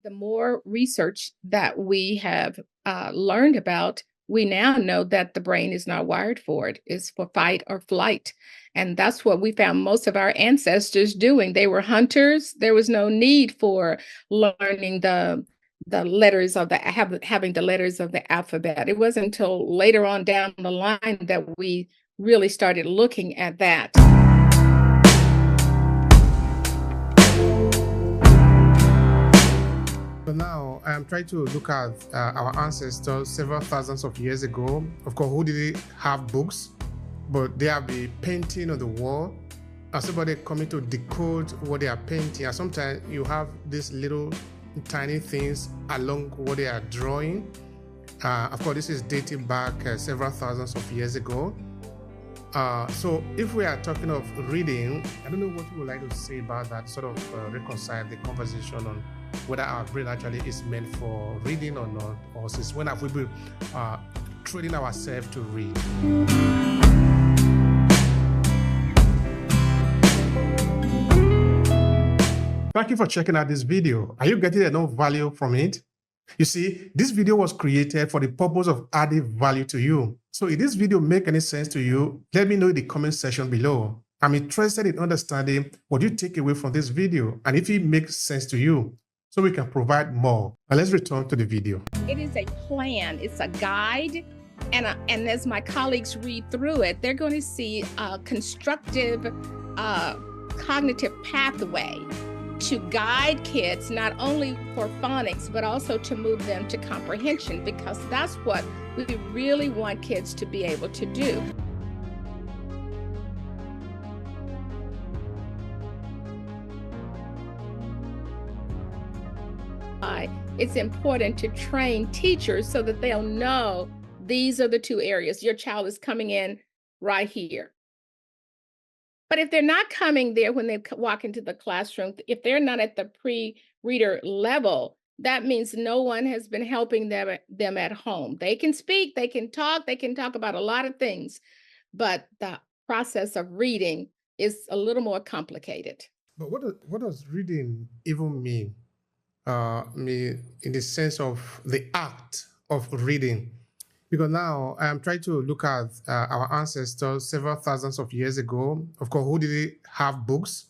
the more research that we have learned about, we now know that the brain is not wired for it. It's for fight or flight. And that's what we found most of our ancestors doing. They were hunters. There was no need for learning the letters of having the letters of the alphabet. It wasn't until later on down the line that we really started looking at that. So now I'm trying to look at our ancestors several thousands of years ago. Of course, who didn't have books, but they have the painting on the wall, and somebody coming to decode what they are painting. And sometimes you have these little tiny things along what they are drawing. Of course, this is dating back several thousands of years ago. So if we are talking of reading, I don't know what you would like to say about that, sort of reconcile the conversation on whether our brain actually is meant for reading or not, or since when have we been training ourselves to read. Thank you for checking out this video. Are you getting enough value from it? You see, this video was created for the purpose of adding value to you. So if this video make any sense to you, let me know in the comment section below. I'm interested in understanding what you take away from this video and if it makes sense to you, so we can provide more. Now let's return to the video. It is a plan, it's a guide, and as my colleagues read through it, they're going to see a constructive cognitive pathway to guide kids not only for phonics, but also to move them to comprehension, because that's what we really want kids to be able to do. It's important to train teachers so that they'll know these are the two areas. Your child is coming in right here. But if they're not coming there when they walk into the classroom, if they're not at the pre-reader level, that means no one has been helping them at home. They can speak, they can talk about a lot of things, but the process of reading is a little more complicated. But what does reading even mean? In the sense of the act of reading. Because now I'm trying to look at our ancestors several thousands of years ago, of course, who didn't have books,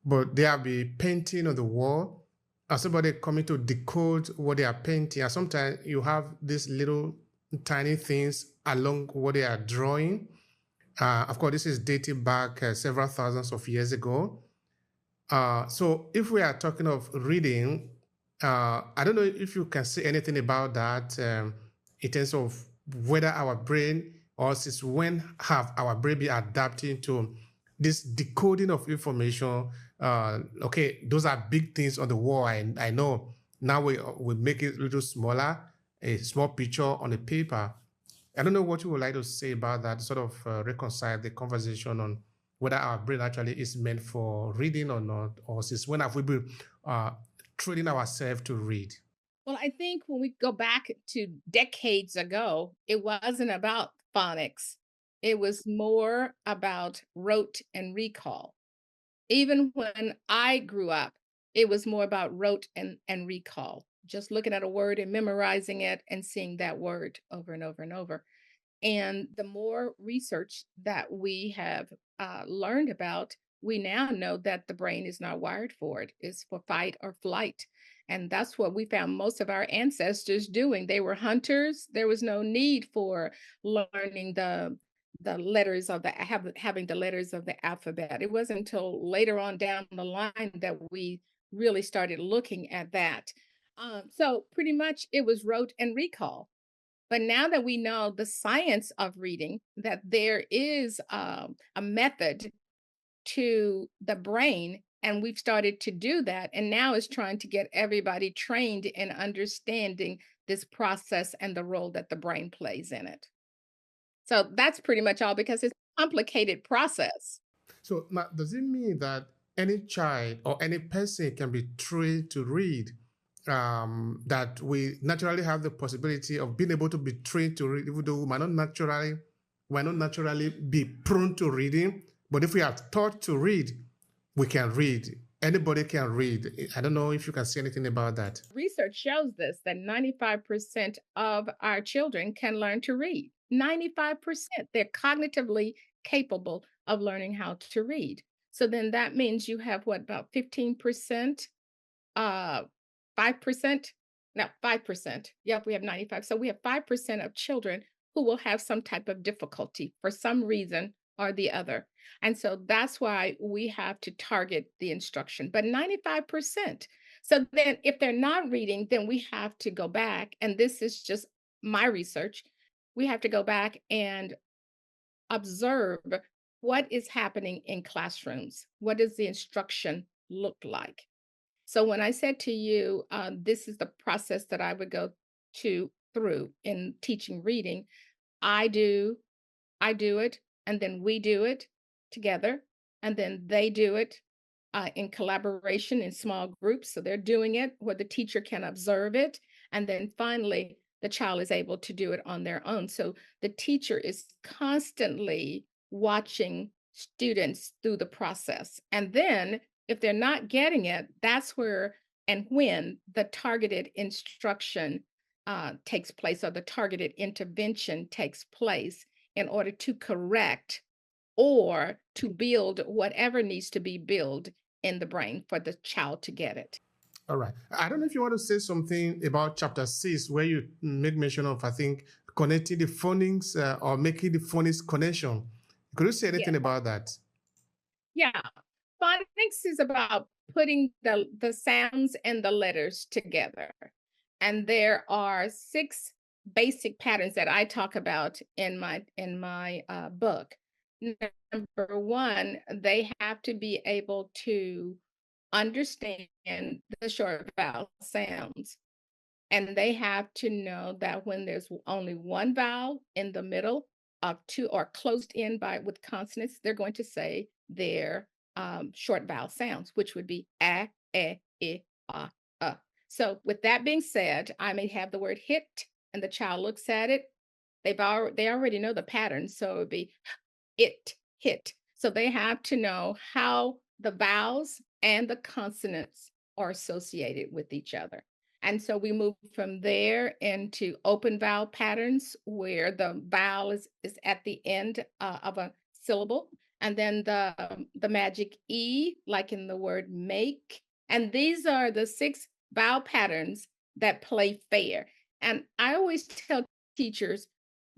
but they have the painting on the wall, and somebody coming to decode what they are painting. And sometimes you have these little tiny things along what they are drawing. Of course, this is dating back several thousands of years ago. So if we are talking of reading, I don't know if you can say anything about that in terms of whether our brain, or since when have our brain been adapting to this decoding of information. Okay, those are big things on the wall. I know. Now we make it a little smaller, a small picture on the paper. I don't know what you would like to say about that, sort of reconcile the conversation on whether our brain actually is meant for reading or not, or since when have we been training ourselves to read. Well, I think when we go back to decades ago, it wasn't about phonics. It was more about rote and recall. Even when I grew up, it was more about rote and recall, just looking at a word and memorizing it and seeing that word over and over and over. And the more research that we have learned about, we now know that the brain is not wired for it. It's for fight or flight. And that's what we found most of our ancestors doing. They were hunters. There was no need for learning the letters of having the letters of the alphabet. It wasn't until later on down the line that we really started looking at that. So pretty much it was rote and recall. But now that we know the science of reading, that there is a method to the brain, and we've started to do that, and now it's trying to get everybody trained in understanding this process and the role that the brain plays in it. So that's pretty much all, because it's a complicated process. So now, does it mean that any child or any person can be trained to read? That we naturally have the possibility of being able to be trained to read, even though we might not naturally be prone to reading. But if we are taught to read, we can read. anybody can read. I don't know if you can say anything about that. Research shows this, that 95% of our children can learn to read. 95%. They're cognitively capable of learning how to read. So then that means you have what, about 15%, 5%? No, 5%. Yep, we have 95. So we have 5% of children who will have some type of difficulty for some reason or the other. And so that's why we have to target the instruction. But 95%. So then if they're not reading, then we have to go back. And this is just my research. We have to go back and observe what is happening in classrooms. What does the instruction look like? So when I said to you, this is the process that I would go through in teaching reading, I do it, and then we do it together, and then they do it in collaboration in small groups. So they're doing it where the teacher can observe it, and then finally the child is able to do it on their own. So the teacher is constantly watching students through the process. And then if they're not getting it, that's where and when the targeted instruction takes place, or the targeted intervention takes place in order to correct or to build whatever needs to be built in the brain for the child to get it. All right. I don't know if you want to say something about chapter 6, where you make mention of, I think, connecting the phonics or making the phonics connection. Could you say anything about that? Yeah. Phonics is about putting the sounds and the letters together. And there are 6 basic patterns that I talk about in my book. Number 1, they have to be able to understand the short vowel sounds. And they have to know that when there's only one vowel in the middle of 2 or closed in with consonants, they're going to say their short vowel sounds, which would be a, e, a. So with that being said, I may have the word hit, and the child looks at it. They already know the pattern, so it would be it, hit. So they have to know how the vowels and the consonants are associated with each other. And so we move from there into open vowel patterns, where the vowel is at the end of a syllable, and then the magic E, like in the word make. And these are the 6 vowel patterns that play fair. And I always tell teachers,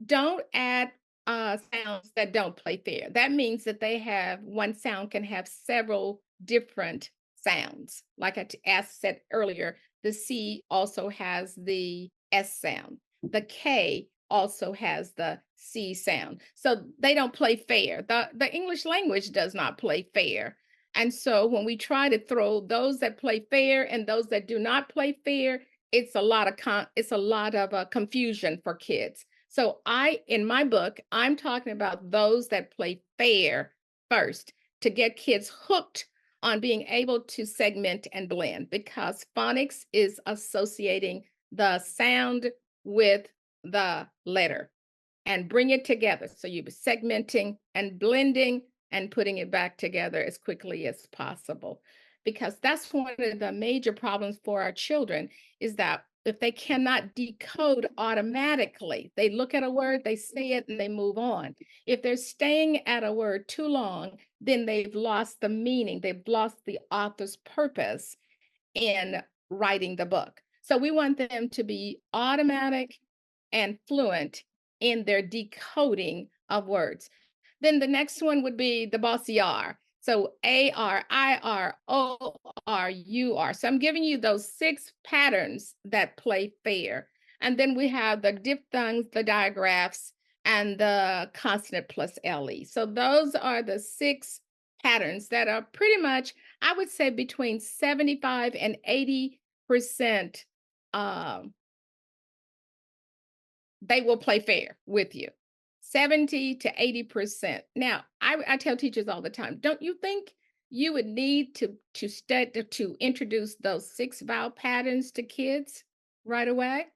don't add sounds that don't play fair. That means that one sound can have several different sounds. Like I said earlier, the C also has the S sound. The K also has the C sound. So they don't play fair. The English language does not play fair. And so when we try to throw those that play fair and those that do not play fair, it's a lot of confusion for kids. So in my book, I'm talking about those that play fair first, to get kids hooked on being able to segment and blend, because phonics is associating the sound with the letter and bring it together. So you're segmenting and blending and putting it back together as quickly as possible, because that's one of the major problems for our children, is that if they cannot decode automatically, they look at a word, they say it, and they move on. If they're staying at a word too long, then they've lost the meaning. They've lost the author's purpose in writing the book. So we want them to be automatic and fluent in their decoding of words. Then the next one would be the bossy R. So A-R, I-R, O-R, U-R. So I'm giving you those 6 patterns that play fair. And then we have the diphthongs, the digraphs, and the consonant plus LE. So those are the 6 patterns that are pretty much, I would say, between 75 and 80%, they will play fair with you. 70 to 80%. Now, I tell teachers all the time, don't you think you would need to introduce those 6 vowel patterns to kids right away?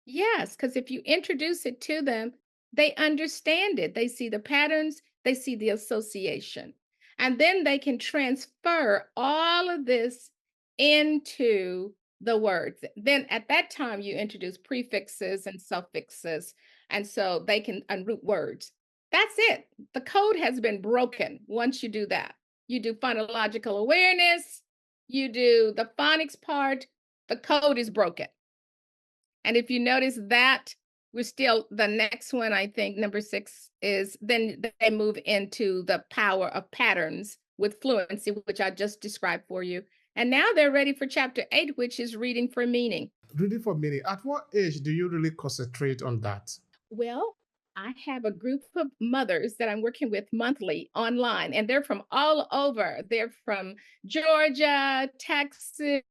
Yes, because if you introduce it to them, they understand it. They see the patterns, they see the association. And then they can transfer all of this into the words. Then at that time, you introduce prefixes and suffixes. And so they can unroot words. That's it. The code has been broken once you do that. You do phonological awareness, you do the phonics part, the code is broken. And if you notice that, we're still, the next one, I think, number 6 is then they move into the power of patterns with fluency, which I just described for you. And now they're ready for chapter 8, which is reading for meaning. Reading for meaning. At what age do you really concentrate on that? Well, I have a group of mothers that I'm working with monthly online, and they're from all over. They're from Georgia, Texas,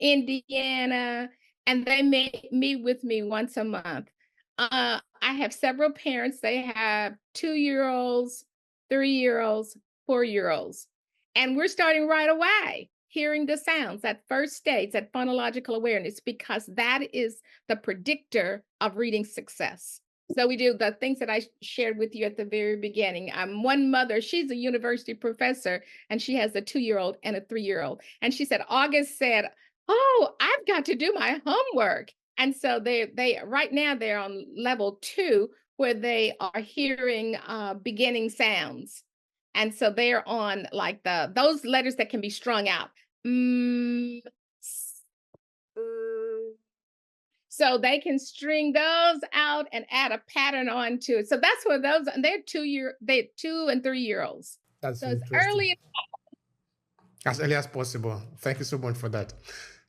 Indiana, and they meet with me once a month. I have several parents. They have 2-year-olds, 3-year-olds, 4-year-olds, and we're starting right away hearing the sounds, that first stage, that phonological awareness, because that is the predictor of reading success. So we do the things that I shared with you at the very beginning. One mother, she's a university professor, and she has a 2-year-old and a 3-year-old. And she said, August said, oh, I've got to do my homework. And so they right now they're on level 2, where they are hearing beginning sounds. And so they're on like those letters that can be strung out. So they can string those out and add a pattern onto it. So that's where those, and they're 2 and 3-year-olds. That's so it's early. As early as possible. Thank you so much for that.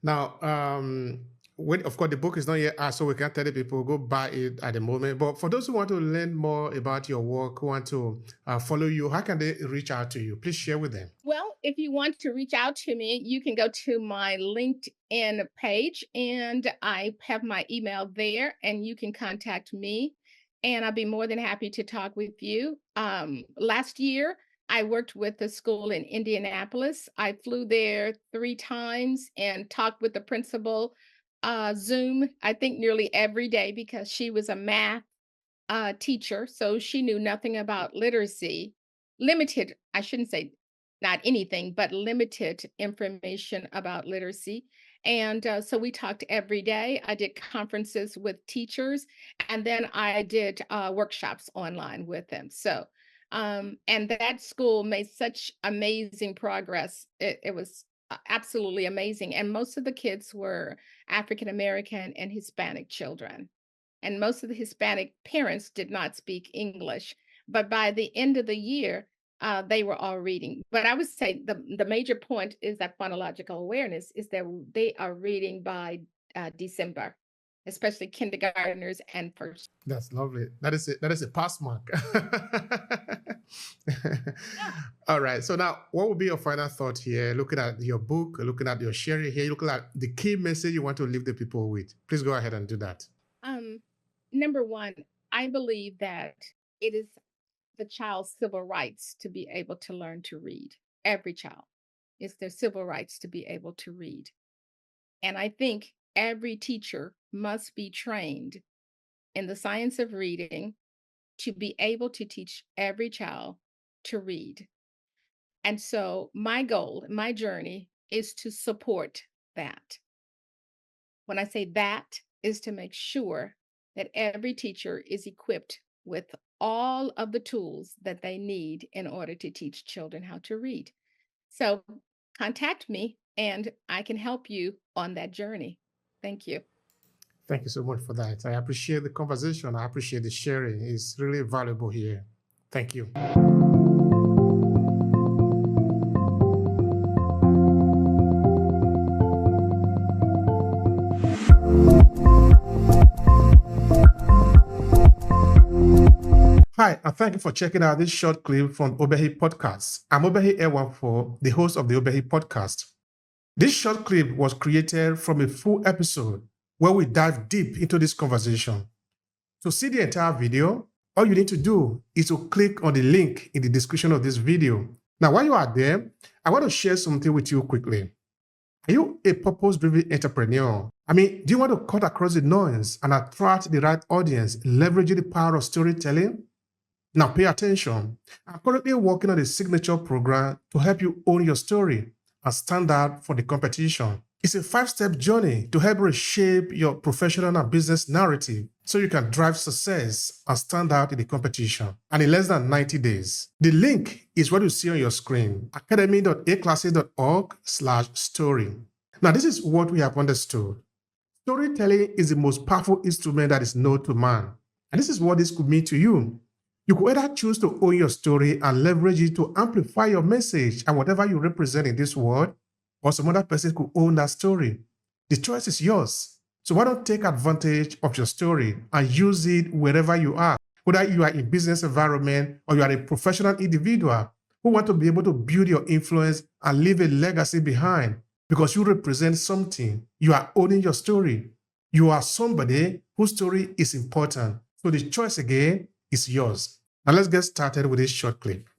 Now, of course, the book is not yet out, so we can't tell the people go buy it at the moment. But for those who want to learn more about your work, who want to follow you, how can they reach out to you? Please share with them. Well, if you want to reach out to me, you can go to my LinkedIn page, and I have my email there, and you can contact me, and I'll be more than happy to talk with you. Last year, I worked with a school in Indianapolis. I flew there 3 times and talked with the principal Zoom, I think nearly every day, because she was a math teacher. So she knew nothing about literacy, limited, I shouldn't say not anything, but limited information about literacy. And so we talked every day. I did conferences with teachers, and then I did workshops online with them. So, and that school made such amazing progress. It was absolutely amazing. And most of the kids were African American and Hispanic children. And most of the Hispanic parents did not speak English. But by the end of the year, they were all reading. But I would say the major point is that phonological awareness is that they are reading by December, especially kindergartners and first. That's lovely. That is a pass mark. All right. So now, what would be your final thought here? Looking at your book, looking at your sharing here, looking at the key message you want to leave the people with. Please go ahead and do that. Number one, I believe that it is the child's civil rights to be able to learn to read. Every child. It's their civil rights to be able to read. And I think every teacher must be trained in the science of reading to be able to teach every child to read. And so my goal, my journey is to support that. When I say that, is to make sure that every teacher is equipped with all of the tools that they need in order to teach children how to read. So contact me and I can help you on that journey. Thank you. Thank you so much for that. I appreciate the conversation. I appreciate the sharing. It's really valuable here. Thank you. Hi, and thank you for checking out this short clip from Obehi Podcast. I'm Obehi Ewafo, the host of the Obehi Podcast. This short clip was created from a full episode where we dive deep into this conversation. To see the entire video, all you need to do is to click on the link in the description of this video. Now, while you are there, I want to share something with you quickly. Are you a purpose-driven entrepreneur? Do you want to cut across the noise and attract the right audience, leveraging the power of storytelling? Now pay attention. I'm currently working on a signature program to help you own your story and stand out for the competition. It's a 5-step journey to help reshape your professional and business narrative so you can drive success and stand out in the competition. And in less than 90 days. The link is what you see on your screen, academy.aclasses.org/story. Now, this is what we have understood. Storytelling is the most powerful instrument that is known to man. And this is what this could mean to you. You could either choose to own your story and leverage it to amplify your message and whatever you represent in this world, or some other person could own that story. The choice is yours. So why don't take advantage of your story and use it wherever you are, whether you are in business environment or you are a professional individual who want to be able to build your influence and leave a legacy behind because you represent something. You are owning your story. You are somebody whose story is important. So the choice again is yours. Now let's get started with this short clip.